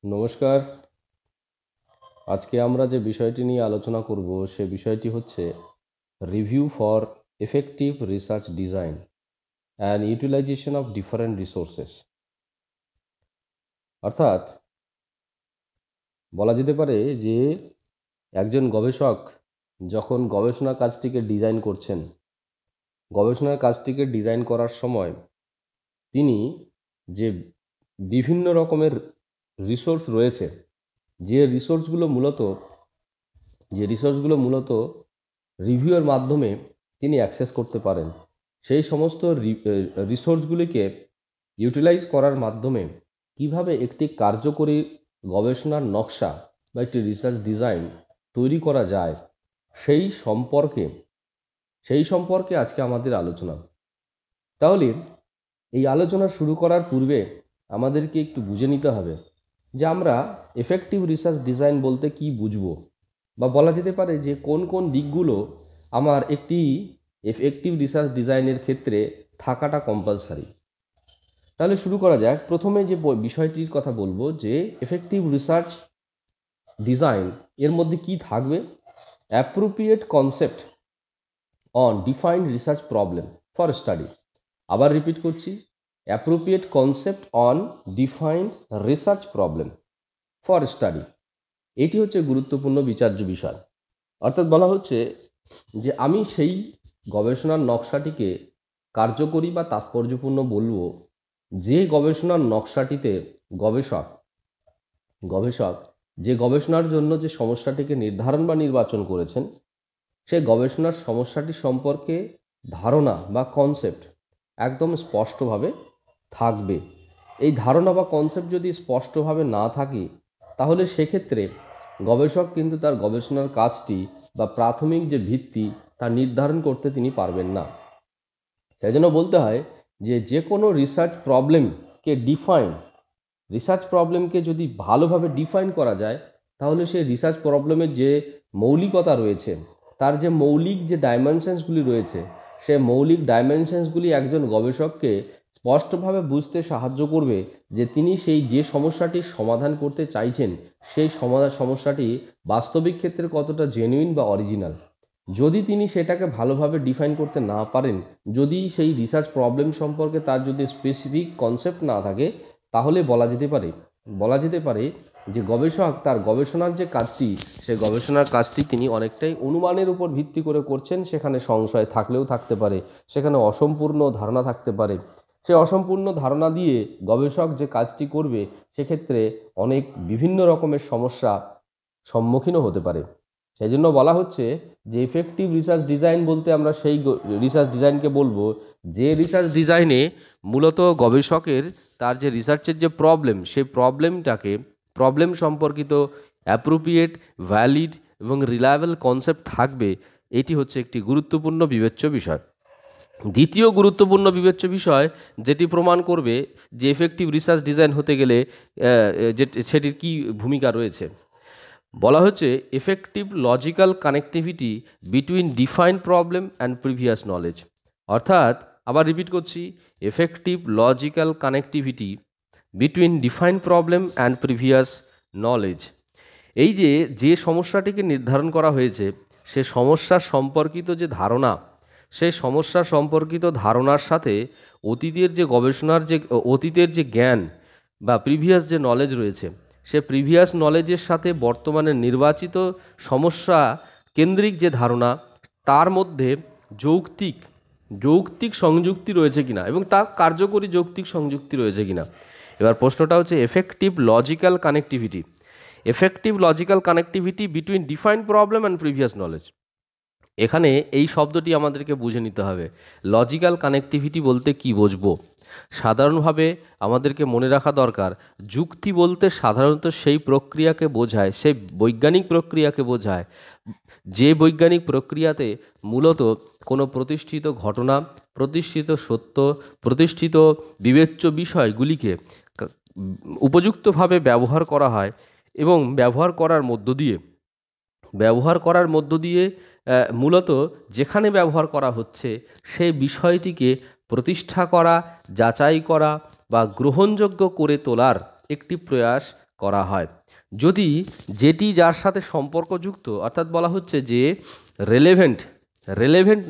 নমস্কার। আজকে আমরা যে বিষয়টি নিয়ে আলোচনা করব সে বিষয়টি হচ্ছে review for effective research design and utilization of different resources. অর্থাৎ বলা যেতে পারে যে একজন গবেষক যখন গবেষণা কাজটিকে ডিজাইন করছেন, গবেষণার কাজটিকে ডিজাইন করার সময় তিনি যে বিভিন্ন রকমের রিসোর্স রয়েছে, যে রিসোর্সগুলো মূলত রিভিউয়ের মাধ্যমে তিনি অ্যাক্সেস করতে পারেন, সেই সমস্ত রিসোর্সগুলিকে ইউটিলাইজ করার মাধ্যমে কিভাবে একটি কার্যকরী গবেষণার নকশা বা একটি রিসার্চ ডিজাইন তৈরি করা যায় সেই সম্পর্কে আজকে আমাদের আলোচনা। তাহলে এই আলোচনা শুরু করার পূর্বে আমাদেরকে একটু বুঝে নিতে হবে যে আমরা এফেক্টিভ রিসার্চ ডিজাইন বলতে কি বুঝবো, বা বলা যেতে পারে যে কোন কোন দিকগুলো আমার একটি এফেক্টিভ রিসার্চ ডিজাইনের ক্ষেত্রে থাকাটা কম্পালসারি। তাহলে শুরু করা যাক। প্রথমে যে বিষয়টির কথা বলবো যে এফেক্টিভ রিসার্চ ডিজাইন এর মধ্যে কি থাকবে। Appropriate concept on defined research problem for study. আবার রিপিট করছি, appropriate concept on defined research problem for study. এটি হচ্ছে গুরুত্বপূর্ণ বিচার্য বিষয়। অর্থাৎ বলা হচ্ছে যে আমি সেই গবেষণার নকশাটিকে কার্যকরী বা তাৎপর্যপূর্ণ বলবো যে গবেষণার নকশাটিতে গবেষক যে গবেষণার জন্য যে সমস্যাটিকে নির্ধারণ বা নির্বাচন করেছেন সেই গবেষণার সমস্যাটি সম্পর্কে ধারণা বা কনসেপ্ট একদম স্পষ্টভাবে থাকবে। এই ধারণা বা কনসেপ্ট যদি স্পষ্টভাবে না থাকে তাহলে সেক্ষেত্রে গবেষক কিন্তু তার গবেষণার কাজটি বা প্রাথমিক যে ভিত্তি তা নির্ধারণ করতে তিনি পারবেন না। সেই জন্য বলতে হয় যে কোনো রিসার্চ প্রবলেমকে যদি ভালোভাবে ডিফাইন করা যায় তাহলে সেই রিসার্চ প্রবলেমের যে মৌলিকতা রয়েছে, তার যে মৌলিক যে ডাইমেনশনসগুলি রয়েছে, সে মৌলিক ডাইমেনশনসগুলি একজন গবেষককে স্পষ্টভাবে বুঝতে সাহায্য করবে যে তিনি সেই যে সমস্যাটির সমাধান করতে চাইছেন সেই সমস্যাটি বাস্তবিক ক্ষেত্রে কতটা জেনুইন বা অরিজিনাল। যদি তিনি সেটাকে ভালোভাবে ডিফাইন করতে না পারেন, যদি সেই রিসার্চ প্রবলেম সম্পর্কে তার যদি স্পেসিফিক কনসেপ্ট না থাকে, তাহলে বলা যেতে পারে যে গবেষক তার গবেষণার যে কাজটি, সে গবেষণার কাজটি তিনি অনেকটাই অনুমানের উপর ভিত্তি করে করছেন। সেখানে সংশয় থাকলেও থাকতে পারে, সেখানে অসম্পূর্ণ ধারণা থাকতে পারে। সে অসম্পূর্ণ ধারণা দিয়ে গবেষক যে কাজটি করবে সেক্ষেত্রে অনেক বিভিন্ন রকমের সমস্যা সম্মুখীনও হতে পারে। সেই জন্য বলা হচ্ছে যে এফেক্টিভ রিসার্চ ডিজাইন বলতে আমরা সেই রিসার্চ ডিজাইনকে বলবো যে রিসার্চ ডিজাইনে মূলত গবেষকের তার যে রিসার্চের যে সেই প্রবলেম সম্পর্কিত অ্যাপ্রোপ্রিয়েট, ভ্যালিড এবং রিলায়েবল কনসেপ্ট থাকবে। এটি হচ্ছে একটি গুরুত্বপূর্ণ বিবেচ্য বিষয়। দ্বিতীয় গুরুত্বপূর্ণ বিবেচ্য বিষয় যেটি প্রমাণ করবে যে এফেক্টিভ রিসার্চ ডিজাইন হতে গেলে সেটির কী ভূমিকা রয়েছে, বলা হচ্ছে effective logical connectivity between defined problem and previous knowledge. অর্থাৎ আবার রিপিট করছি, effective logical connectivity between defined problem and previous knowledge. এই যে সমস্যাটিকে নির্ধারণ করা হয়েছে সে সমস্যার সম্পর্কিত যে ধারণা, সেই সমস্যা সম্পর্কিত ধারণার সাথে অতীতের যে জ্ঞান বা প্রিভিয়াস যে নলেজ রয়েছে, সে প্রিভিয়াস নলেজের সাথে বর্তমানে নির্বাচিত সমস্যা কেন্দ্রিক যে ধারণা তার মধ্যে যৌক্তিক সংযুক্তি রয়েছে কিনা এবং তা কার্যকরী যৌক্তিক সংযুক্তি রয়েছে কিনা। এবার প্রশ্নটা হচ্ছে effective logical connectivity between defined problem and previous knowledge. এখানে এই শব্দটি আমাদেরকে বুঝে নিতে হবে। লজিক্যাল কানেক্টিভিটি বলতে কি বুঝবো? সাধারণভাবে আমাদেরকে মনে রাখা দরকার, যুক্তি বলতে সাধারণত সেই প্রক্রিয়াকে বোঝায়, সেই বৈজ্ঞানিক প্রক্রিয়াকে বোঝায় যে বৈজ্ঞানিক প্রক্রিয়াতে মূলত কোনো প্রতিষ্ঠিত ঘটনা, প্রতিষ্ঠিত সত্য, প্রতিষ্ঠিত বিবেচ্য বিষয়গুলিকে উপযুক্তভাবে ব্যবহার করা হয় এবং ব্যবহার করার মধ্য দিয়ে মূলত যেখানে ব্যবহার করা হচ্ছে সেই বিষয়টিকে প্রতিষ্ঠা করা, যাচাই করা বা গ্রহণযোগ্য করে তোলার একটি প্রয়াস করা হয়। যদি যেটি যার সাথে সম্পর্কযুক্ত, অর্থাৎ বলা হচ্ছে যে রেলেভেন্ট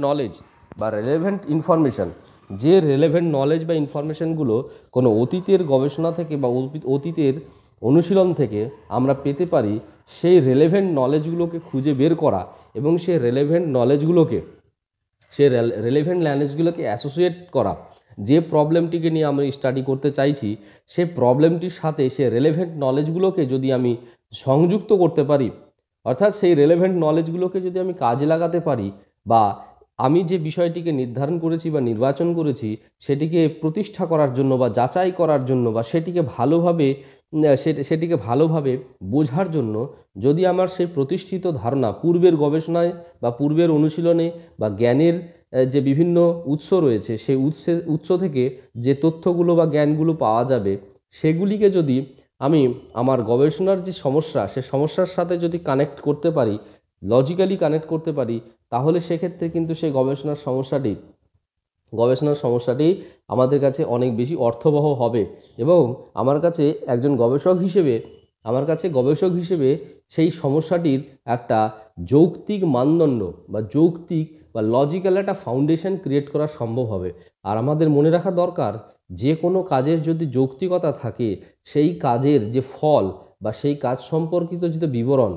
নলেজ বা রেলেভেন্ট ইনফরমেশান, যে রেলেভেন্ট নলেজ বা ইনফরমেশানগুলো কোনো অতীতের গবেষণা থেকে বা অতীতের অনুশীলন থেকে আমরা পেতে পারি, সেই রেলেভেন্ট নলেজগুলোকে খুঁজে বের করা এবং সেই রেলেভেন্ট নলেজগুলোকে অ্যাসোসিয়েট করা। যে প্রবলেমটিকে নিয়ে আমি স্টাডি করতে চাইছি, সে প্রবলেমটির সাথে সে রেলেভেন্ট নলেজগুলোকে যদি আমি সংযুক্ত করতে পারি, অর্থাৎ সেই রেলেভেন্ট নলেজগুলোকে যদি আমি কাজে লাগাতে পারি, বা আমি যে বিষয়টিকে নির্ধারণ করেছি বা নির্বাচন করেছি সেটিকে প্রতিষ্ঠা করার জন্য বা যাচাই করার জন্য বা সেটিকে ভালোভাবে বোঝার জন্য, যদি আমার সেই প্রতিষ্ঠিত ধারণা পূর্বের গবেষণায় বা পূর্বের অনুশীলনে বা জ্ঞানের যে বিভিন্ন উৎস রয়েছে, সেই উৎস থেকে যে তথ্যগুলো বা জ্ঞানগুলো পাওয়া যাবে, সেগুলিকে যদি আমি আমার গবেষণার যে সমস্যা, সে সমস্যার সাথে যদি কানেক্ট করতে পারি, লজিক্যালি কানেক্ট করতে পারি, তাহলে সেক্ষেত্রে কিন্তু সেই গবেষণার সমস্যাটি আমাদের কাছে অনেক বেশি অর্থবহ হবে। এবং আমার কাছে গবেষক হিসেবে সেই সমস্যাটির একটা যৌক্তিক মানদণ্ড বা লজিক্যাল একটা ফাউন্ডেশন ক্রিয়েট করা সম্ভব হবে। আর আমাদের মনে রাখা দরকার, যে কোনো কাজের যদি যৌক্তিকতা থাকে, সেই কাজের যে ফল বা সেই কাজ সম্পর্কিত যে বিবরণ,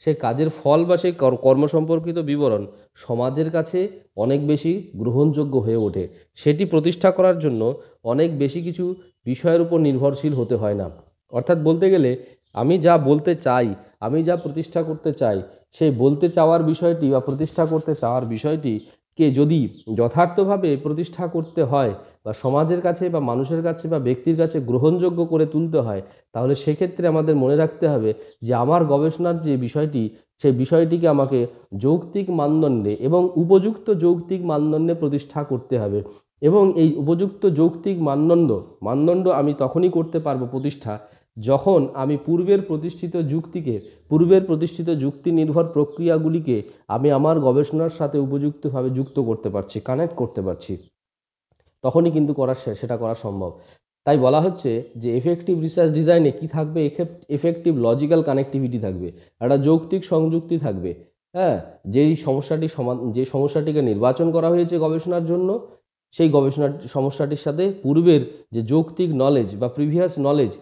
সেই কাজের ফল বা সেই কর্ম সম্পর্কিত বিবরণ সমাজের কাছে অনেক বেশি গ্রহণযোগ্য হয়ে ওঠে। সেটি প্রতিষ্ঠা করার জন্য অনেক বেশি কিছু বিষয়ের উপর নির্ভরশীল হতে হয় না। অর্থাৎ বলতে গেলে, আমি যা বলতে চাই, আমি যা প্রতিষ্ঠা করতে চাই, সেই বলতে চাওয়ার বিষয়টি বা প্রতিষ্ঠা করতে চাওয়ার বিষয়টিকে যদি যথার্থভাবে প্রতিষ্ঠা করতে হয় বা সমাজের কাছে বা মানুষের কাছে বা ব্যক্তির কাছে গ্রহণযোগ্য করে তুলতে হয়, তাহলে সেক্ষেত্রে আমাদের মনে রাখতে হবে যে আমার গবেষণার যে বিষয়টি, সেই বিষয়টিকে আমাকে যৌক্তিক মানদণ্ডে এবং উপযুক্ত যৌক্তিক মানদণ্ডে প্রতিষ্ঠা করতে হবে। এবং এই উপযুক্ত যৌক্তিক মানদণ্ড আমি তখনই করতে পারবো প্রতিষ্ঠা, যখন আমি পূর্বের প্রতিষ্ঠিত যুক্তি নির্ভর প্রক্রিয়াগুলিকে আমি আমার গবেষণার সাথে উপযুক্তভাবে যুক্ত করতে পারছি, কানেক্ট করতে পারছি, তখনই কিন্তু সেটা করা সম্ভব। তাই বলা হচ্ছে যে এফেক্টিভ রিসার্চ ডিজাইনে কি থাকবে? এফেক্টিভ লজিক্যাল কানেক্টিভিটি থাকবে, একটা যৌক্তিক সংযুক্তি থাকবে। হ্যাঁ, যে সমস্যাটিকে নির্বাচন করা হয়েছে গবেষণার জন্য, সেই সমস্যাটির সাথে পূর্বের যে যৌক্তিক নলেজ বা প্রিভিয়াস নলেজ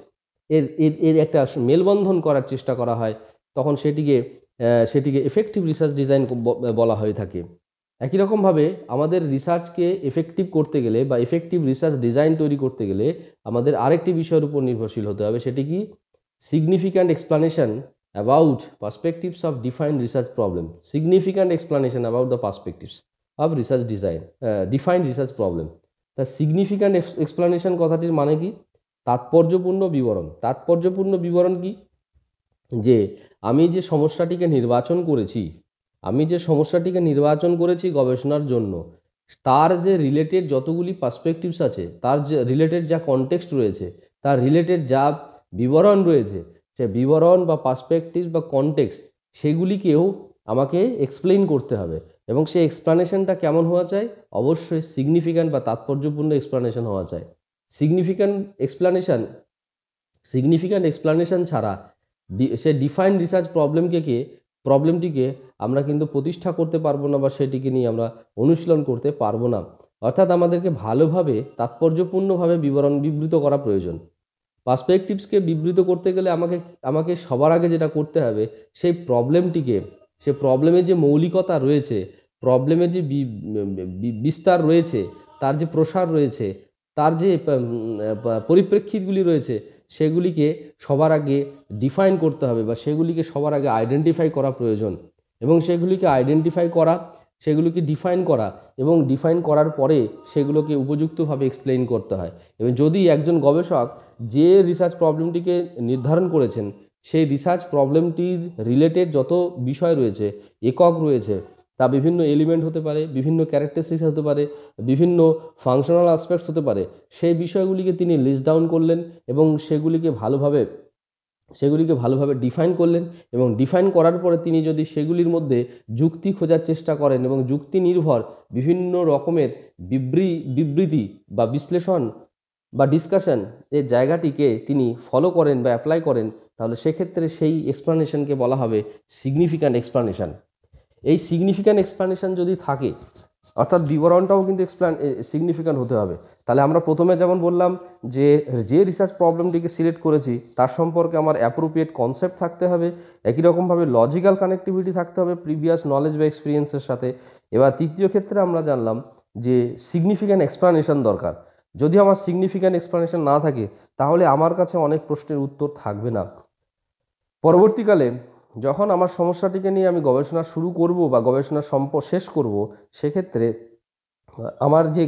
এর একটা মেলবন্ধন করার চেষ্টা করা হয়, তখন সেটিকে এফেক্টিভ রিসার্চ ডিজাইন বলা হয়ে থাকে। একই রকমভাবে আমাদের রিসার্চকে এফেক্টিভ করতে গেলে বা এফেক্টিভ রিসার্চ ডিজাইন তৈরি করতে গেলে আমাদের আরেকটি বিষয়ের উপর নির্ভরশীল হতে হবে। সেটি কি? Significant explanation about perspectives of defined research problem. Significant explanation about the perspectives of research defined research problem. তা সিগনিফিক্যান্ট এক্সপ্লানেশন কথাটির মানে কি? তাৎপর্যপূর্ণ বিবরণ কি? যে আমি যে সমস্যাটিকে নির্বাচন করেছি গবেষণার জন্য, তার যে রিলেটেড যতগুলি পার্সপেক্টিভস আছে, তার যে রিলেটেড যা কনটেক্সট রয়েছে, তার রিলেটেড যা বিবরণ রয়েছে, সে বিবরণ বা পার্সপেক্টিভস বা কনটেক্সট, সেগুলিকেও আমাকে এক্সপ্লেইন করতে হবে। এবং সেই এক্সপ্লানেশনটা কেমন হওয়া চাই? অবশ্যই সিগনিফিক্যান্ট বা তাৎপর্যপূর্ণ এক্সপ্লানেশন হওয়া চাই। সিগনিফিক্যান্ট এক্সপ্লানেশন ছাড়া সে ডিফাইন্ড রিসার্চ প্রবলেমটিকে আমরা কিন্তু প্রতিষ্ঠা করতে পারবো না বা সেটিকে নিয়ে আমরা অনুশীলন করতে পারবো না। অর্থাৎ আমাদেরকে ভালোভাবে তাৎপর্যপূর্ণভাবে বিবৃত করা প্রয়োজন। পার্সপেক্টিভসকে বিবৃত করতে গেলে আমাকে সবার আগে যেটা করতে হবে, সে প্রবলেমের যে মৌলিকতা রয়েছে, প্রবলেমের যে বিস্তার রয়েছে, তার যে প্রসার রয়েছে, তার যে পরিপ্রেক্ষিতগুলি রয়েছে, সেগুলিকে সবার আগে ডিফাইন করতে হবে বা সেগুলিকে সবার আগে আইডেন্টিফাই করা প্রয়োজন। এবং সেগুলিকে ডিফাইন করা এবং ডিফাইন করার পরে সেগুলোকে উপযুক্তভাবে এক্সপ্লেইন করতে হয়। এবং যদি একজন গবেষক যে রিসার্চ প্রবলেমটিকে নির্ধারণ করেছেন, সেই রিসার্চ প্রবলেমটির রিলেটেড যত বিষয় রয়েছে, একক রয়েছে, তা বিভিন্ন এলিমেন্ট হতে পারে, বিভিন্ন ক্যারেক্টারিস্টিক্স হতে পারে, বিভিন্ন ফাংশনাল অ্যাসপেক্টস হতে পারে, সেই বিষয়গুলিকে তিনি লিস্ট ডাউন করলেন এবং সেগুলিকে ভালোভাবে ডিফাইন করলেন। এবং ডিফাইন করার পরে তিনি যদি সেগুলির মধ্যে যুক্তি খোঁজার চেষ্টা করেন এবং যুক্তি নির্ভর বিভিন্ন রকমের বিবৃতি বা বিশ্লেষণ বা ডিসকাশন এর জায়গাটিকে তিনি ফলো করেন বা অ্যাপ্লাই করেন, তাহলে সেক্ষেত্রে সেই এক্সপ্লানেশনকে বলা হবে সিগনিফিক্যান্ট এক্সপ্লানেশন। এই সিগনিফিক্যান্ট এক্সপ্লানেশন যদি থাকে, অর্থাৎ বিবরণটাও কিন্তু সিগনিফিক্যান্ট হতে হবে। তাহলে আমরা প্রথমে যেমন বললাম যে রিসার্চ প্রবলেমটিকে সিলেক্ট করেছি তার সম্পর্কে আমার অ্যাপ্রোপ্রিয়েট কনসেপ্ট থাকতে হবে, একই রকমভাবে লজিক্যাল কানেক্টিভিটি থাকতে হবে প্রিভিয়াস নলেজ বা এক্সপিরিয়েন্সের সাথে। এবার তৃতীয় ক্ষেত্রে আমরা জানলাম যে সিগনিফিক্যান্ট এক্সপ্লানেশন দরকার। যদি আমার সিগনিফিক্যান্ট এক্সপ্লানেশন না থাকে তাহলে আমার কাছে অনেক প্রশ্নের উত্তর থাকবে না। পরবর্তীকালে যখন আমার সমস্যাটিকে নিয়ে আমি গবেষণা শুরু করব বা গবেষণা শেষ করব, সেক্ষেত্রে আমার যে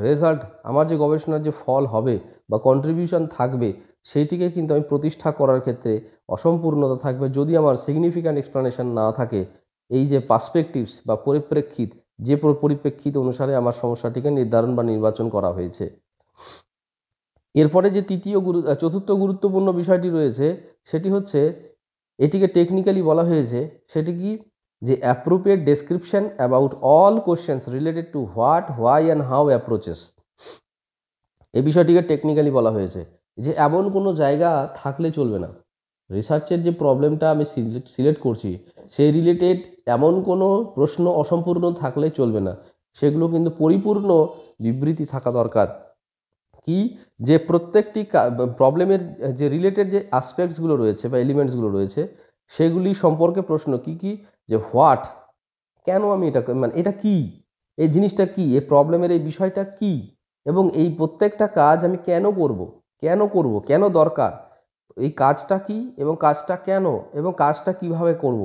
রেজাল্ট, আমার যে গবেষণার যে ফল হবে বা কন্ট্রিবিউশন থাকবে, সেইটিকে কিন্তু আমি প্রতিষ্ঠা করার ক্ষেত্রে অসম্পূর্ণতা থাকবে যদি আমার সিগনিফিক্যান্ট এক্সপ্লানেশন না থাকে। এই যে পার্সপেক্টিভস বা পরিপ্রেক্ষিত, যে পরিপ্রেক্ষিত অনুসারে আমার সমস্যাটিকে নির্ধারণ বা নির্বাচন করা হয়েছে। এরপরে যে চতুর্থ গুরুত্বপূর্ণ বিষয়টি রয়েছে সেটি হচ্ছে, এটিকে টেকনিক্যালি বলা হয়েছে, সেটি কি, যে appropriate description about all questions related to what, why and how approaches. এই বিষয়টিকে টেকনিক্যালি বলা হয়েছে যে এমন কোনো জায়গা থাকলে চলবে না, রিসার্চের যে প্রবলেমটা আমি সিলেক্ট করছি সেই রিলেটেড এমন কোনো প্রশ্ন অসম্পূর্ণ থাকলে চলবে না, সেগুলো কিন্তু পরিপূর্ণ বিবৃতি থাকা দরকার। কি, যে প্রত্যেকটি প্রবলেমের যে রিলেটেড যে অ্যাসপেক্টসগুলো রয়েছে বা এলিমেন্টসগুলো রয়েছে সেগুলি সম্পর্কে প্রশ্ন কি কি, যে হোয়াট, কেন আমি এটা, মানে এটা কি, এই জিনিসটা কি, এই প্রবলেমের এই বিষয়টা কি, এবং এই প্রত্যেকটা কাজ আমি কেন করব, কেন দরকার, এই কাজটা কি এবং কাজটা কেন এবং কাজটা কিভাবে করব।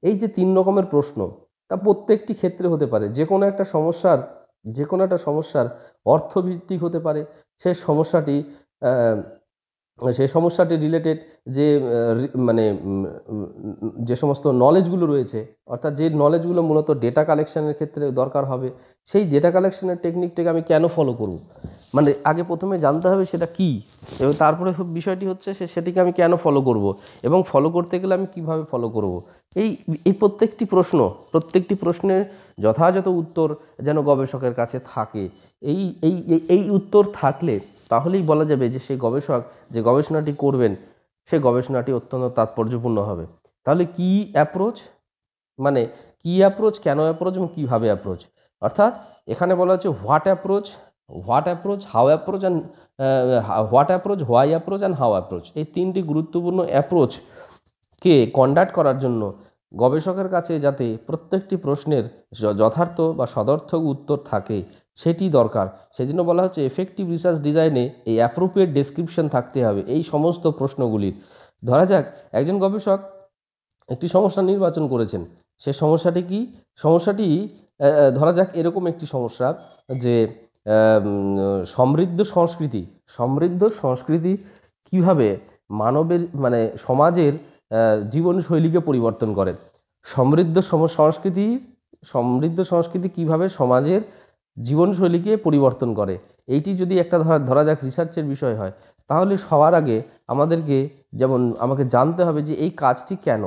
এই যে 3 রকমের প্রশ্ন, তা প্রত্যেকটি ক্ষেত্রে হতে পারে। যে কোনো একটা সমস্যার অর্থভিত্তিক হতে পারে। সেই সমস্যাটি রিলেটেড যে মানে যে সমস্ত নলেজগুলো রয়েছে, অর্থাৎ যে নলেজগুলো মূলত ডেটা কালেকশনের ক্ষেত্রে দরকার হবে, সেই ডেটা কালেকশনের টেকনিকটাকে আমি কেন ফলো করব, মানে আগে প্রথমে জানতে হবে সেটা কি, এবং তারপরে বিষয়টি হচ্ছে সেটিকে আমি কেন ফলো করব, এবং ফলো করতে গেলে আমি কিভাবে ফলো করব। এই এই প্রত্যেকটি প্রশ্নের যথাযথ উত্তর যেন গবেষকের কাছে থাকে। এই এই এই উত্তর থাকলে তাহলেই বলা যাবে যে সেই গবেষক যে গবেষণাটি করবেন সে গবেষণাটি অত্যন্ত তাৎপর্যপূর্ণ হবে। তাহলে কি অ্যাপ্রোচ, মানে কি অ্যাপ্রোচ, কেন অ্যাপ্রোচ এবং কীভাবে অ্যাপ্রোচ। অর্থাৎ এখানে বলা হচ্ছে what approach, how approach and what approach, why approach and how approach. এই 3টি গুরুত্বপূর্ণ অ্যাপ্রোচকে কন্ডাক্ট করার জন্য গবেষকের কাছে যাতে প্রত্যেকটি প্রশ্নের যথার্থ বা সদর্থক উত্তর থাকে সেটি দরকার। সেজন্য বলা হচ্ছে এফেক্টিভ রিসার্চ ডিজাইনে এই অ্যাপ্রোপ্রিয়েট ডেসক্রিপশন থাকতে হবে এই সমস্ত প্রশ্নগুলির। ধরা যাক একজন গবেষক একটি সমস্যা নির্বাচন করেছেন, সে সমস্যাটি কি, সমস্যাটি ধরা যাক এরকম একটি সমস্যা যে সমৃদ্ধ সংস্কৃতি কিভাবে মানবের মানে সমাজের জীবনশৈলীকে পরিবর্তন করে। সমৃদ্ধ সংস্কৃতি কিভাবে সমাজের জীবনশৈলীকে পরিবর্তন করে, এইটি যদি একটা ধরা যাক রিসার্চের বিষয় হয়, তাহলে সবার আগে আমাকে জানতে হবে যে এই কাজটি কেন,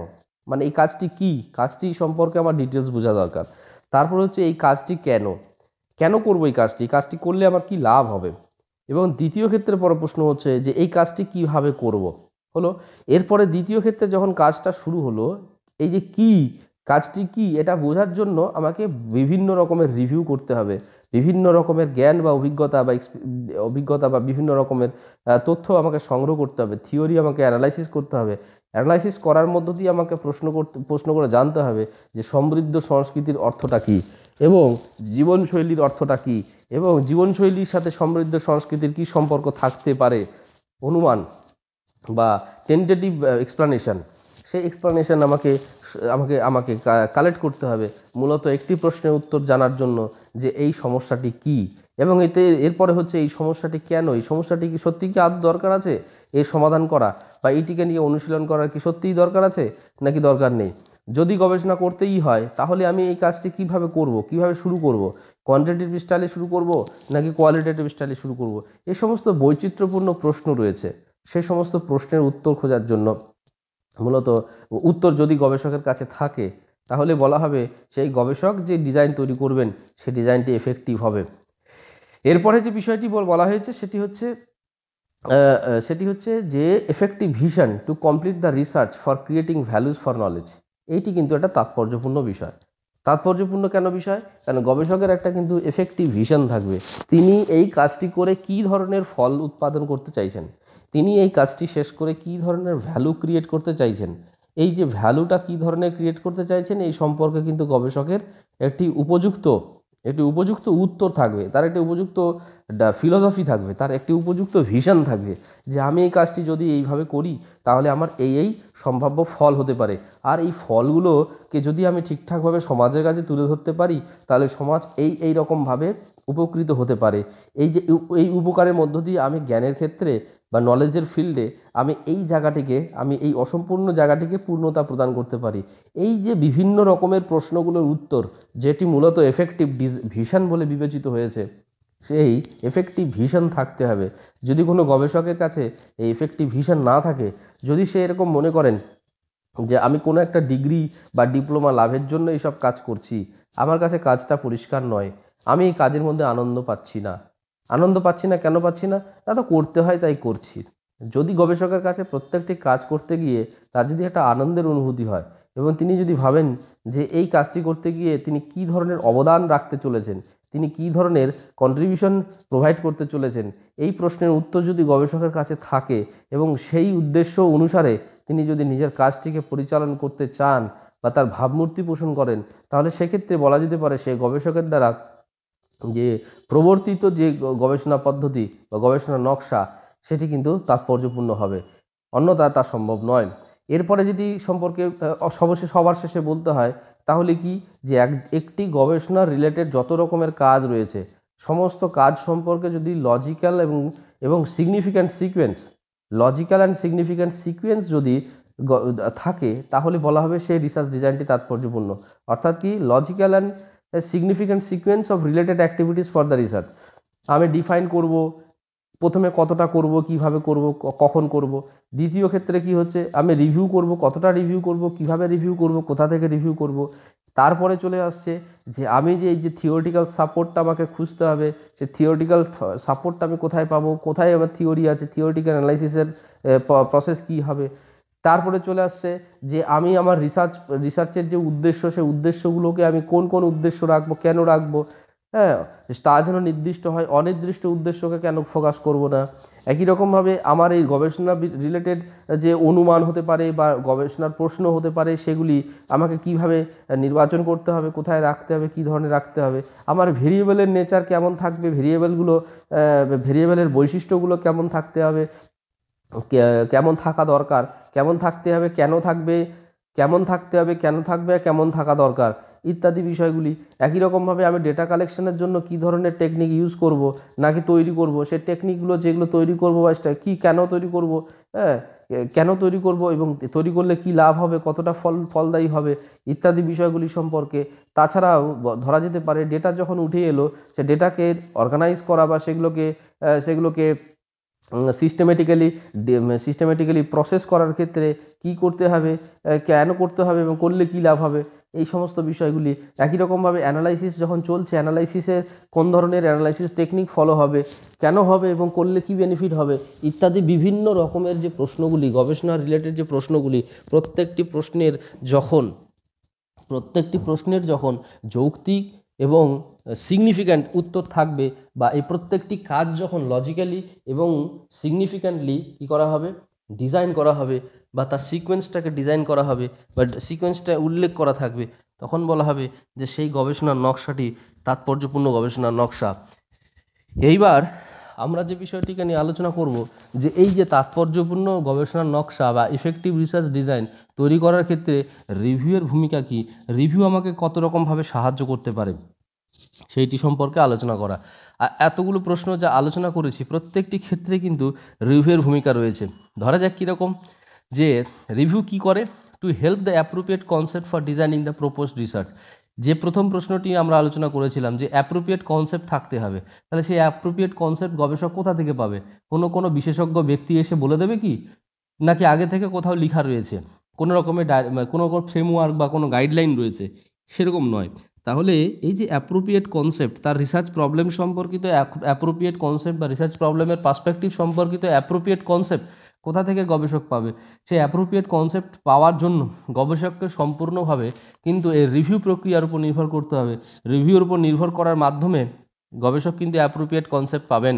মানে এই কাজটি কি, কাজটি সম্পর্কে আমার ডিটেলস বোঝা দরকার। তারপর হচ্ছে এই কাজটি কেন করবো, এই কাজটি করলে আমার কি লাভ হবে। এবং দ্বিতীয় ক্ষেত্রে বড় প্রশ্ন হচ্ছে যে এই কাজটি কিভাবে করব হলো। এরপরে দ্বিতীয় ক্ষেত্রে যখন কাজটা শুরু হলো, এই যে কাজটি কি এটা বোঝার জন্য আমাকে বিভিন্ন রকমের রিভিউ করতে হবে, বিভিন্ন রকমের জ্ঞান বা অভিজ্ঞতা বা বিভিন্ন রকমের তথ্য আমাকে সংগ্রহ করতে হবে, থিওরি আমাকে অ্যানালাইসিস করতে হবে। অ্যানালাইসিস করার মধ্য দিয়ে আমাকে প্রশ্ন করে জানতে হবে যে সমৃদ্ধ সংস্কৃতির অর্থটা কী এবং জীবনশৈলীর অর্থটা কী, এবং জীবনশৈলীর সাথে সমৃদ্ধ সংস্কৃতির কী সম্পর্ক থাকতে পারে, অনুমান বা টেন্টেটিভ এক্সপ্লানেশন, সেই এক্সপ্লানেশন আমাকে কালেক্ট করতে হবে মূলত একটি প্রশ্নের উত্তর জানার জন্য যে এই সমস্যাটি কি, এবং এরপরে হচ্ছে এই সমস্যাটি কেন, এই সমস্যাটি কি সত্যি কি আদৌ দরকার আছে এর সমাধান করা, বা এইটিকে নিয়ে অনুশীলন করার কি সত্যিই দরকার আছে নাকি দরকার নেই। যদি গবেষণা করতেই হয় তাহলে আমি এই কাজটি কিভাবে করব, কিভাবে শুরু করব, কোয়ান্টিটেটিভ স্টাইলে শুরু করব নাকি কোয়ালিটেটিভ স্টাইলে শুরু করব। এই সমস্ত বৈচিত্র্যপূর্ণ প্রশ্ন রয়েছে, সেই সমস্ত প্রশ্নের উত্তর খোঁজার জন্য মূলত উত্তর যদি গবেষকের কাছে থাকে তাহলে বলা হবে সেই গবেষক যে ডিজাইন তৈরি করবেন সেই ডিজাইনটি এফেক্টিভ হবে। এরপরে যে বিষয়টি বলা হয়েছে সেটি হচ্ছে সেটি হচ্ছে যে effective vision to complete the research for creating values for knowledge. এইটি কিন্তু একটা তাৎপর্যপূর্ণ বিষয়। তাৎপর্যপূর্ণ কেন বিষয়? কারণ গবেষকের একটা কিন্তু এফেক্টিভ ভিশন থাকবে, তিনি এই কাজটি করে কী ধরনের ফল উৎপাদন করতে চাইছেন, তিনি এই কাজটি শেষ করে কী ধরনের ভ্যালু ক্রিয়েট করতে চাইছেন, এই যে ভ্যালুটা কী ধরনের ক্রিয়েট করতে চাইছেন এই সম্পর্কে কিন্তু গবেষকের একটি উপযুক্ত উত্তর থাকবে, তার একটি উপযুক্ত ফিলোসফি থাকবে, তার একটি উপযুক্ত ভিশন থাকবে যে আমি এই কাজটি যদি এইভাবে করি তাহলে আমার এই সম্ভাব্য ফল হতে পারে। আর এই ফলগুলোকে যদি আমি ঠিকঠাকভাবে সমাজের কাছে তুলে ধরতে পারি তাহলে সমাজ এই রকমভাবে উপকৃত হতে পারে। এই উপকারের মধ্য দিয়ে আমি জ্ঞানের ক্ষেত্রে বা নলেজের ফিল্ডে আমি এই অসম্পূর্ণ জায়গাটিকে পূর্ণতা প্রদান করতে পারি। এই যে বিভিন্ন রকমের প্রশ্নগুলোর উত্তর, যেটি মূলত এফেক্টিভ ভিশন বলে বিবেচিত হয়েছে, সেই এফেক্টিভ ভিশন থাকতে হবে। যদি কোনো গবেষকের কাছে এই এফেক্টিভ ভিশন না থাকে, যদি সে এরকম মনে করেন যে আমি কোনো একটা ডিগ্রি বা ডিপ্লোমা লাভের জন্য এইসব কাজ করছি, আমার কাছে কাজটা পরিষ্কার নয়, আমি এই কাজের মধ্যে আনন্দ পাচ্ছি না, কেন পাচ্ছি না? তা তো করতে হয় তাই করছি। যদি গবেষকের কাছে প্রত্যেকটি কাজ করতে গিয়ে তার যদি একটা আনন্দের অনুভূতি হয় এবং তিনি যদি ভাবেন যে এই কাজটি করতে গিয়ে তিনি কী ধরনের অবদান রাখতে চলেছেন, তিনি কী ধরনের কন্ট্রিবিউশন প্রোভাইড করতে চলেছেন, এই প্রশ্নের উত্তর যদি গবেষকের কাছে থাকে এবং সেই উদ্দেশ্য অনুসারে তিনি যদি নিজের কাজটিকে পরিচালন করতে চান বা তার ভাবমূর্তি পোষণ করেন, তাহলে সেক্ষেত্রে বলা যেতে পারে সেই গবেষকের দ্বারা যে প্রবর্তিত যে গবেষণা পদ্ধতি বা গবেষণা নকশা সেটি কিন্তু তাৎপর্যপূর্ণ হবে, অন্যথা তা সম্ভব নয়। এরপরে যেটি সম্পর্কে সবার শেষে বলতে হয় তাহলে কি, যে একটি গবেষণা রিলেটেড যত রকমের কাজ রয়েছে সমস্ত কাজ সম্পর্কে যদি লজিক্যাল এবং সিগনিফিক্যান্ট সিকোয়েন্স যদি থাকে তাহলে বলা হবে সেই রিসার্চ ডিজাইনটি তাৎপর্যপূর্ণ। অর্থাৎ কি, logical and significant sequence of related activities for the research. আমি ডিফাইন করব প্রথমে কতটা করব, কিভাবে করব, কখন করব। দ্বিতীয় ক্ষেত্রে কি হচ্ছে, আমি রিভিউ করব, কতটা রিভিউ করব, কিভাবে রিভিউ করব, কোথা থেকে রিভিউ করব। তারপরে চলে আসছে যে আমি যে এই যে থিওরিটিক্যাল সাপোর্টটা আমাকে খুঁজতে হবে, সে থিওরিটিক্যাল সাপোর্টটা আমি কোথায় পাবো, কোথায় আমার থিওরি আছে, থিওরিটিক্যাল অ্যানালাইসিসের প্রসেস কী হবে। তারপরে চলে আসছে যে আমি আমার রিসার্চের যে উদ্দেশ্য, সেই উদ্দেশ্যগুলোকে আমি কোন উদ্দেশ্য রাখবো, কেন রাখবো, হ্যাঁ, তা যেন নির্দিষ্ট হয়, অনির্দিষ্ট উদ্দেশ্যকে কেন ফোকাস করব না। একই রকমভাবে আমার এই গবেষণা রিলেটেড যে অনুমান হতে পারে বা গবেষণার প্রশ্ন হতে পারে সেগুলি আমাকে কিভাবে নির্বাচন করতে হবে, কোথায় রাখতে হবে, কী ধরনের রাখতে হবে, আমার ভেরিয়েবলের নেচার কেমন থাকবে, ভেরিয়েবলের বৈশিষ্ট্যগুলো কেমন থাকতে হবে, কেমন থাকা দরকার, কেমন থাকতে হবে, কেন থাকবে, কেমন থাকতে হবে, কেন থাকবে, কেমন থাকা দরকার ইত্যাদি বিষয়গুলি। একই রকমভাবে আমি ডেটা কালেকশনের জন্য কী ধরনের টেকনিক ইউজ করব নাকি তৈরি করব, সেই টেকনিকগুলো যেগুলো তৈরি করব বা কেন তৈরি করব, হ্যাঁ, কেন তৈরি করব এবং তৈরি করলে কি লাভ হবে, কতটা ফলদায়ী হবে ইত্যাদি বিষয়গুলি সম্পর্কে। তাছাড়াও ধরা যেতে পারে ডেটা যখন উঠে এলো, সে ডেটাকে অর্গানাইজ করা বা সেগুলোকে সিস্টেমেটিক্যালি প্রসেস করার ক্ষেত্রে কি করতে হবে, কেন করতে হবে এবং করলে কি লাভ হবে, এই সমস্ত বিষয়গুলি। একই রকমভাবে অ্যানালাইসিস যখন চলছে, অ্যানালাইসিসের কোন ধরনের অ্যানালাইসিস টেকনিক ফলো হবে, কেন হবে এবং করলে কি বেনিফিট হবে ইত্যাদি বিভিন্ন রকমের যে প্রশ্নগুলি, গবেষণা রিলেটেড যে প্রশ্নগুলি, প্রত্যেকটি প্রশ্নের যখন যৌক্তিক এবং সিগনিফিক্যান্ট উত্তর থাকবে বা এই প্রত্যেকটি কাজ যখন লজিক্যালি এবং সিগনিফিক্যান্টলি কী করা হবে, ডিজাইন করা হবে বা তার সিকোয়েন্সটাকে ডিজাইন করা হবে বা সিকোয়েন্সটা উল্লেখ করা থাকবে, তখন বলা হবে যে সেই গবেষণার নকশাটি তাৎপর্যপূর্ণ গবেষণার নকশা। এইবার আমরা যে বিষয়টিকে নিয়ে আলোচনা করব যে এই যে তাৎপর্যপূর্ণ গবেষণার নকশা বা ইফেক্টিভ রিসার্চ ডিজাইন তৈরি করার ক্ষেত্রে রিভিউয়ের ভূমিকা কী, রিভিউ আমাকে কত রকমভাবে সাহায্য করতে পারে সেইটি সম্পর্কে আলোচনা করা। আর এতগুলো প্রশ্ন যা আলোচনা করেছি প্রত্যেকটি ক্ষেত্রে কিন্তু রিভিউয়ের ভূমিকা রয়েছে। ধরা যাক কীরকম, যে রিভিউ কি করে, to help the appropriate concept for designing the proposed research. যে প্রথম প্রশ্নটি আমরা আলোচনা করেছিলাম যে অ্যাপ্রোপ্রিয়েট কনসেপ্ট থাকতে হবে, তাহলে সেই অ্যাপ্রোপ্রিয়েট কনসেপ্ট গবেষক কোথা থেকে পাবে? কোনো বিশেষজ্ঞ ব্যক্তি এসে বলে দেবে কি, নাকি আগে থেকে কোথাও লেখা রয়েছে, কোনো রকমের কোনো ফ্রেমওয়ার্ক বা কোনো গাইডলাইন রয়েছে? সেরকম নয়। তাহলে এই যে অ্যাপ্রোপ্রিয়েট কনসেপ্ট, তার রিসার্চ প্রবলেম সম্পর্কিত অ্যাপ্রোপ্রিয়েট কনসেপ্ট বা রিসার্চ প্রবলেমের পার্সপেক্টিভ সম্পর্কিত অ্যাপ্রোপ্রিয়েট কনসেপ্ট কোথা থেকে গবেষক পাবে? সেই অ্যাপ্রোপ্রিয়েট কনসেপ্ট পাওয়ার জন্য গবেষককে সম্পূর্ণভাবে কিন্তু এই রিভিউ প্রক্রিয়ার উপর নির্ভর করতে হবে। রিভিউর উপর নির্ভর করার মাধ্যমে গবেষক কিন্তু অ্যাপ্রোপ্রিয়েট কনসেপ্ট পাবেন।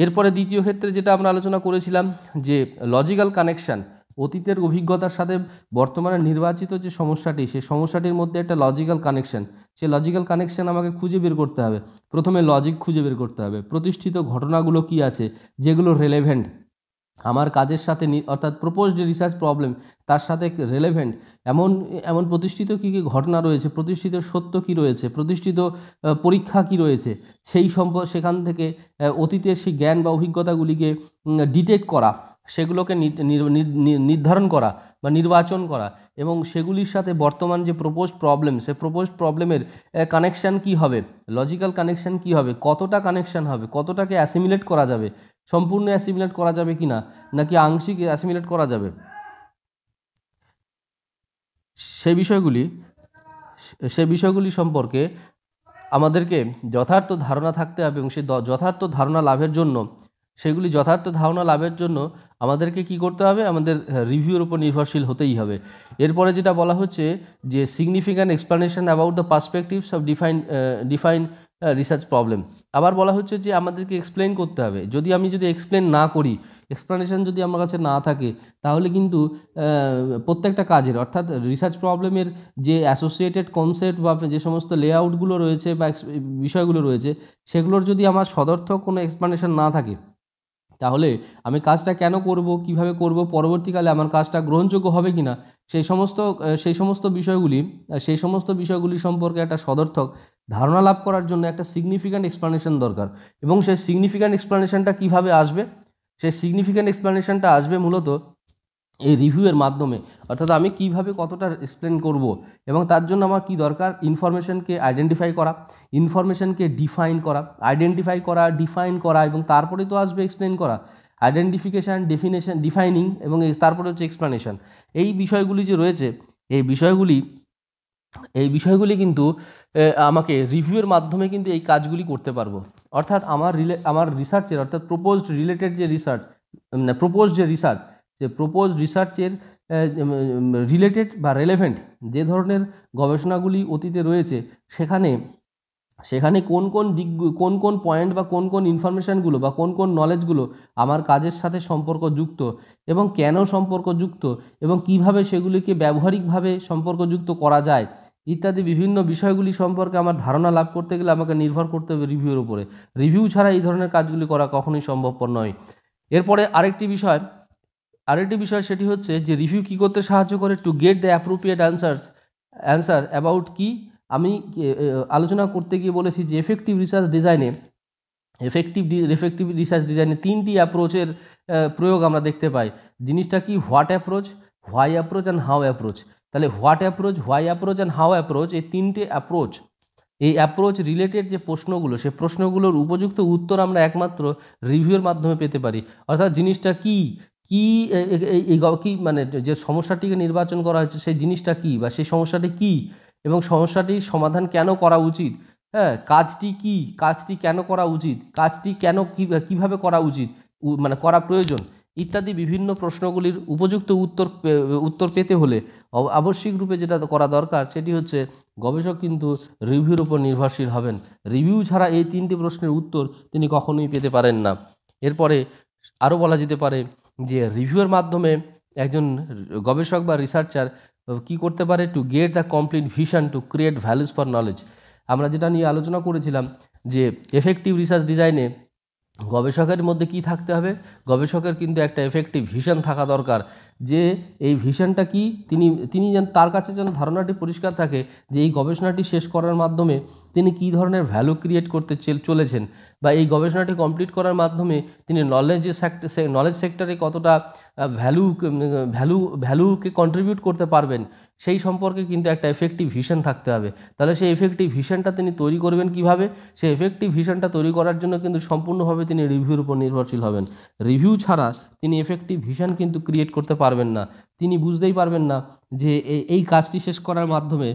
এরপরে দ্বিতীয় ক্ষেত্রে যেটা আমরা আলোচনা করেছিলাম যে লজিক্যাল কানেকশান, অতীতের অভিজ্ঞতার সাথে বর্তমানে নির্বাচিত যে সমস্যাটি, সেই সমস্যাটির মধ্যে একটা লজিক্যাল কানেকশান, সেই লজিক্যাল কানেকশান আমাকে খুঁজে বের করতে হবে। প্রথমে লজিক খুঁজে বের করতে হবে, প্রতিষ্ঠিত ঘটনাগুলো কি আছে যেগুলো রেলেভেন্ট আমার কাজের সাথে, অর্থাৎ প্রপোজড রিসার্চ প্রবলেম তার সাথে রেলেভেন্ট এমন এমন প্রতিষ্ঠিত কী কী ঘটনা রয়েছে, প্রতিষ্ঠিত সত্য কী রয়েছে, প্রতিষ্ঠিত পরীক্ষা কী রয়েছে, সেই সেখান থেকে অতীতের সেই জ্ঞান বা অভিজ্ঞতাগুলিকে ডিটেক্ট করা, সেগুলোকে নির্ধারণ করা বা নির্বাচন করা, এবং সেগুলির সাথে বর্তমান যে প্রপোজড প্রবলেম, সে প্রপোজড প্রবলেমের কানেকশান কী হবে, লজিক্যাল কানেকশান কী হবে, কতটা কানেকশান হবে, কতটাকে অ্যাসিমিলেট করা যাবে, সম্পূর্ণ অ্যাসিমিলেট করা যাবে কি না, নাকি আংশিক অ্যাসিমিলেট করা যাবে, সেই বিষয়গুলি সম্পর্কে আমাদেরকে যথার্থ ধারণা থাকতে হবে। এবং সেই যথার্থ ধারণা লাভের জন্য আমাদেরকে কি করতে হবে, আমাদের রিভিউর উপর নির্ভরশীল হতেই হবে। এরপরে যেটা বলা হচ্ছে যে significant explanation about the perspectives of define research problem. আবার বলা হচ্ছে যে আমাদেরকে এক্সপ্লেন করতে হবে। আমি যদি এক্সপ্লেন না করি, এক্সপ্লানেশন যদি আমার কাছে না থাকে, তাহলে কিন্তু প্রত্যেকটা কাজের, অর্থাৎ রিসার্চ প্রবলেমের যে অ্যাসোসিয়েটেড কনসেপ্ট বা যে সমস্ত লেআউটগুলো রয়েছে বা বিষয়গুলো রয়েছে, সেগুলোর যদি আমার সদর্থক কোনো এক্সপ্লানেশন না থাকে, তাহলে আমি কাজটা কেন করব, কিভাবে করব, পরবর্তীকালে আমার কাজটা গ্রহণযোগ্য হবে কি না, সেই সমস্ত বিষয়গুলি সম্পর্কে একটা সদর্থক ধারণা লাভ করার জন্য একটা সিগনিফিক্যান্ট এক্সপ্লানেশন দরকার। এবং সেই সিগনিফিক্যান্ট এক্সপ্লানেশনটা কীভাবে আসবে? সেই সিগনিফিক্যান্ট এক্সপ্লানেশনটা আসবে মূলত এই রিভিউয়ের মাধ্যমে। অর্থাৎ আমি কিভাবে কতটা এক্সপ্লেন করব, এবং তার জন্য আমার কি দরকার, ইনফরমেশনকে আইডেন্টিফাই করা, ইনফরমেশনকে ডিফাইন করা, আইডেন্টিফাই করা, ডিফাইন করা, এবং তারপরে তো আসবে এক্সপ্লেন করা। আইডেন্টিফিকেশান, ডেফিনেশন, ডিফাইনিং, এবং তারপরে হচ্ছে এক্সপ্লানেশন। এই বিষয়গুলি যে রয়েছে, এই বিষয়গুলি কিন্তু আমাকে রিভিউয়ের মাধ্যমে কিন্তু এই কাজগুলি করতে পারবো। অর্থাৎ আমার রিসার্চের, অর্থাৎ প্রপোজড রিসার্চের রিলেটেড বা রেলেভেন্ট যে ধরনের গবেষণাগুলি অতীতে রয়েছে, সেখানে কোন কোন পয়েন্ট বা কোন ইনফরমেশানগুলো বা কোন নলেজগুলো আমার কাজের সাথে সম্পর্কযুক্ত, এবং কেন সম্পর্কযুক্ত, এবং কিভাবে সেগুলিকে ব্যবহারিকভাবে সম্পর্কযুক্ত করা যায়, ইত্যাদি বিভিন্ন বিষয়গুলি সম্পর্কে আমার ধারণা লাভ করতে গেলে আমাকে নির্ভর করতে হবে রিভিউর উপরে। রিভিউ ছাড়া এই ধরনের কাজগুলি করা কখনোই সম্ভবপর নয়। এরপরে আরেকটি বিষয়, সেটি হচ্ছে যে রিভিউ কী করতে সাহায্য করে, to get the appropriate answer about কি। আমি আলোচনা করতে গিয়ে বলেছি যে এফেক্টিভ রিসার্চ ডিজাইনে 3টি অ্যাপ্রোচের প্রয়োগ আমরা দেখতে পাই। জিনিসটা কি, what approach, why approach and how approach. তাহলে what approach, why approach and how approach, এই 3টে অ্যাপ্রোচ রিলেটেড যে প্রশ্নগুলো, সেই প্রশ্নগুলোর উপযুক্ত উত্তর আমরা একমাত্র রিভিউয়ের মাধ্যমে পেতে পারি। অর্থাৎ জিনিসটা কি মানে যে সমস্যাটিকে নির্বাচন করা হয়েছে, সেই জিনিসটা কি বা সেই সমস্যাটি কি, এবং সমস্যাটির সমাধান কেন করা উচিত, কাজটি কি, কাজটি কেন করা উচিত, কাজটি কেন কিভাবে করা উচিত, মানে করা প্রয়োজন, ইত্যাদি বিভিন্ন প্রশ্নগুলির উপযুক্ত উত্তর পেতে হলে আবশ্যিক রূপে যেটা করা দরকার, সেটি হচ্ছে গবেষক কিন্তু রিভিউর উপর নির্ভরশীল হবেন। রিভিউ ছাড়া এই 3টি প্রশ্নের উত্তর তিনি কখনোই পেতে পারেন না। এরপরে আরও বলা যেতে পারে যে রিভিউয়ের মাধ্যমে একজন গবেষক বা রিসার্চার কি করতে পারে, to get the complete vision to create values for knowledge. আমরা যেটা নিয়ে আলোচনা করেছিলাম যে এফেক্টিভ রিসার্চ ডিজাইনে গবেষকের মধ্যে কি থাকতে হবে, গবেষকের কিন্তু একটা এফেক্টিভ ভিশন থাকা দরকার, যে এই ভিশনটা কি, তিনি যেন, তার কাছে যেন ধারণাটি পরিষ্কার থাকে যে এই গবেষণাটি শেষ করার মাধ্যমে তিনি কী ধরনের ভ্যালু ক্রিয়েট করতে চলেছেন, বা এই গবেষণাটি কমপ্লিট করার মাধ্যমে তিনি নলেজ সেক্টরে কতটা ভ্যালুকে কন্ট্রিবিউট করতে পারবেন, সেই সম্পর্কে কিন্তু একটা এফেক্টিভ ভিশন থাকতে হবে। তাহলে সেই এফেক্টিভ ভিশনটা তিনি তৈরি করবেন কিভাবে? সেই এফেক্টিভ ভিশনটা তৈরি করার জন্য কিন্তু সম্পূর্ণভাবে তিনি রিভিউর উপর নির্ভরশীল হবেন। রিভিউ ছাড়া তিনি এফেক্টিভ ভিশন কিন্তু ক্রিয়েট করতে পারবেন না। তিনি বুঝতেই পারবেন না যে এই কাজটি শেষ করার মাধ্যমে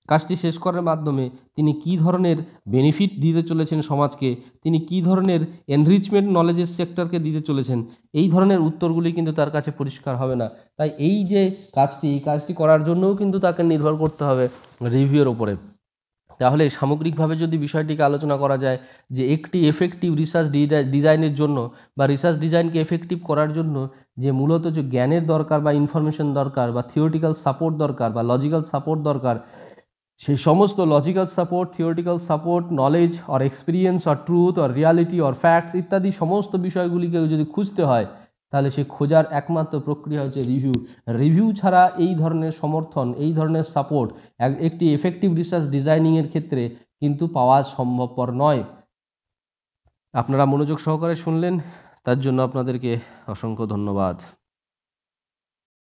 কাজটি শেষ করার মাধ্যমে তিনি কী ধরনের বেনিফিট দিতে চলেছেন সমাজকে, তিনি কী ধরনের এনরিচমেন্ট নলেজের সেক্টরকে দিতে চলেছেন, এই ধরনের উত্তরগুলি কিন্তু তার কাছে পরিষ্কার হবে না। তাই এই যে কাজটি, এই কাজটি করার জন্যও কিন্তু তাকে নির্ভর করতে হবে রিভিউয়ের ওপরে। তাহলে সামগ্রিকভাবে যদি বিষয়টিকে আলোচনা করা যায় যে একটি এফেক্টিভ রিসার্চ ডিজাইনের জন্য বা রিসার্চ ডিজাইনকে এফেক্টিভ করার জন্য যে মূলত যে জ্ঞানের দরকার বা ইনফরমেশন দরকার বা থিওরিটিক্যাল সাপোর্ট দরকার বা লজিক্যাল সাপোর্ট দরকার, সেই সমস্ত logical support, theoretical support, knowledge or experience or truth or reality or facts ইত্যাদি সমস্ত বিষয়গুলিকে যদি খুঁজতে হয়, তাহলে সে খোঁজার একমাত্র প্রক্রিয়া হচ্ছে রিভিউ। রিভিউ ছাড়া এই ধরনের সমর্থন, এই ধরনের সাপোর্ট একটি এফেক্টিভ রিসার্চ ডিজাইনিংয়ের ক্ষেত্রে কিন্তু পাওয়া সম্ভবপর নয়। আপনারা মনোযোগ সহকারে শুনলেন, তার জন্য আপনাদেরকে অসংখ্য ধন্যবাদ।